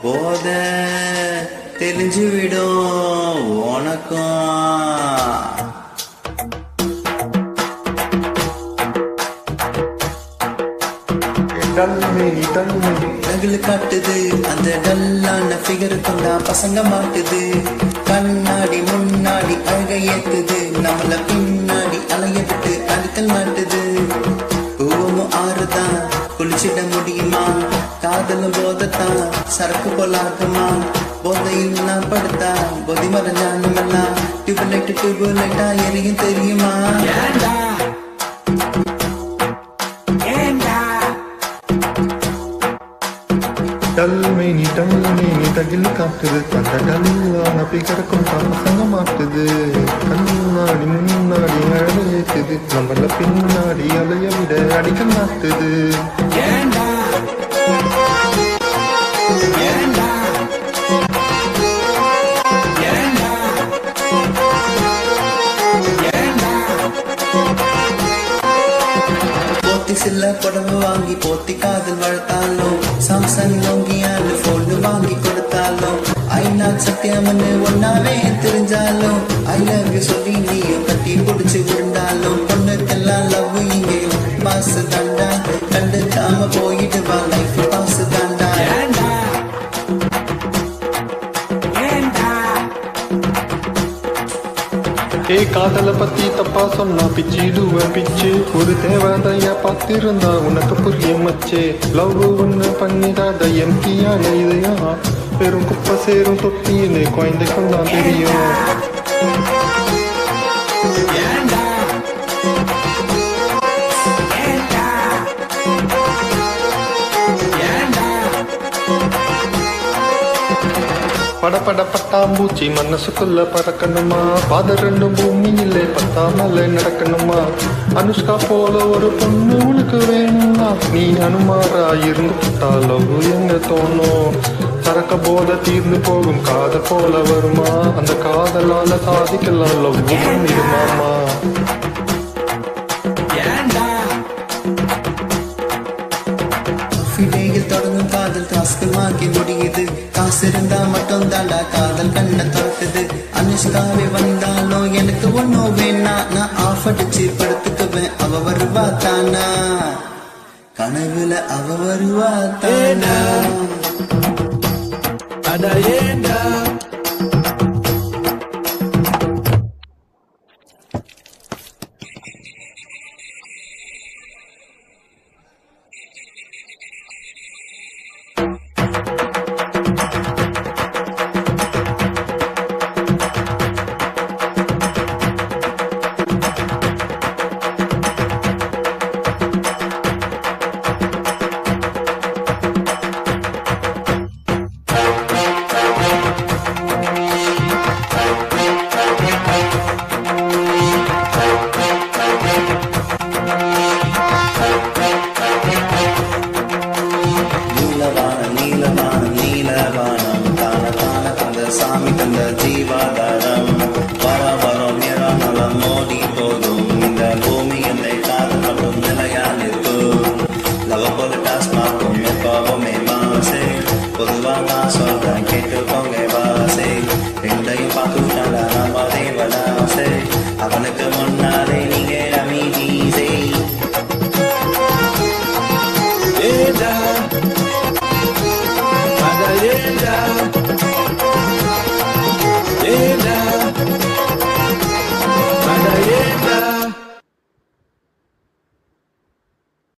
போத தெளிஞ்சு விடும் உனக்கும். நகல் காட்டுது அந்த டல்லான ஃபிகர் கொண்டா பசங்க மாட்டுது. கண்ணாடி முன்னாடி அழக ஏத்துது, நம்மள பின்னாடி அலைய விட்டு அடிக்கல் மாட்டுது. பூவும் ஆறுதான் குளிச்சிட முடியுமா, காதலும் போதத்தான் சரக்கு போலாகுமா. போதையில் நான் படுத்தா பொதி மறைஞ்சானுமெல்லாம் டியூப்லைட்டா எரியும் தெரியுமா. டல்மேனி தகில் காட்டுது அந்த டல்லான பிகருக்கும் பசங்க மாட்டுது. கண்ணாடி முன்னாடி அழக ஏத்துது, நம்மள பின்னாடி அலைய விட அடிக்க மாட்டுது. சில புடவை வாங்கி போத்தி காதல் வளர்த்தாலும், சாம்சங் நோங்கியான்னு போன் வாங்கி கொடுத்தாலும், ஐநா சத்தியம்னு ஒன்னாவே தெரிஞ்சாலும், ஐ லவ் யூ சொல்லி நீயும் கட்டி பிடிச்சு விழுந்தாலும், பொண்ணுக்கெல்லாம் லவ் இங்கேயும் பாசு தாண்டா. கண்டுக்காம போயிட்டு வா லைஃப் பாசு தாண்டா. காதலை பத்தி தப்பா சொன்னா பிச்சிடுவேன் பிச்சு. ஒரு தேவதைய பார்த்திருந்தா உனக்கு புரிய மச்சே. லவ் ஒண்ணு பண்ணிடாத எம்டியான இதையா, பெரும் குப்பை சேரும் தொட்டின்னு குழந்தை கொண்டான் தெரியும். படப்பட பட்டாம்பூச்சி மனசுக்குள்ள பறக்கணுமா, பாத ரெண்டும் பூமியிலே பத்தாமல நடக்கணுமா. அனுஷ்கா போல ஒரு பொண்ணு உனக்கு வேணுமா, நீ அனுமாரா இருந்து புட்டாலும் எங்க தோணும். சரக்க போத தீர்ந்து போகும் காதல் போல வருமா, அந்த காதலால சாதிக்கலாம் லவ் பண்ணிடுமாமா. தொடங்கும் காதல் டாஸ்கமாக்கி முடியுது, காசு இருந்தா மட்டும் தாண்டா காதல் கண்ணை திறக்குது. அனுஷ்காவே வந்தாலும் எனக்கு ஒன்னும் வேணா, நான் ஆஃப் அடிச்சு படுத்துக்குவேன் அவ வருவா தானா, கனவுல அவ வருவா தானா. சாமி தந்த ஜீவாதாரம் வரம் வரும் நிறம் மோடி போதும், இந்த பூமி என்னை காதல் மட்டும் நிலையா நிற்கும். லவ போல டாஸ்மாக்கும் எப்பவுமே மாசே, பொதுவாக நான் சொல்றேன் கேட்டுக்கோங்க வாசே. ரெண்டையும் பார்த்துட்டாடா நம்ம தேவதாசே, அவனுக்கு முன்னாலே நீங்க அமீதீசே. ஏண்டா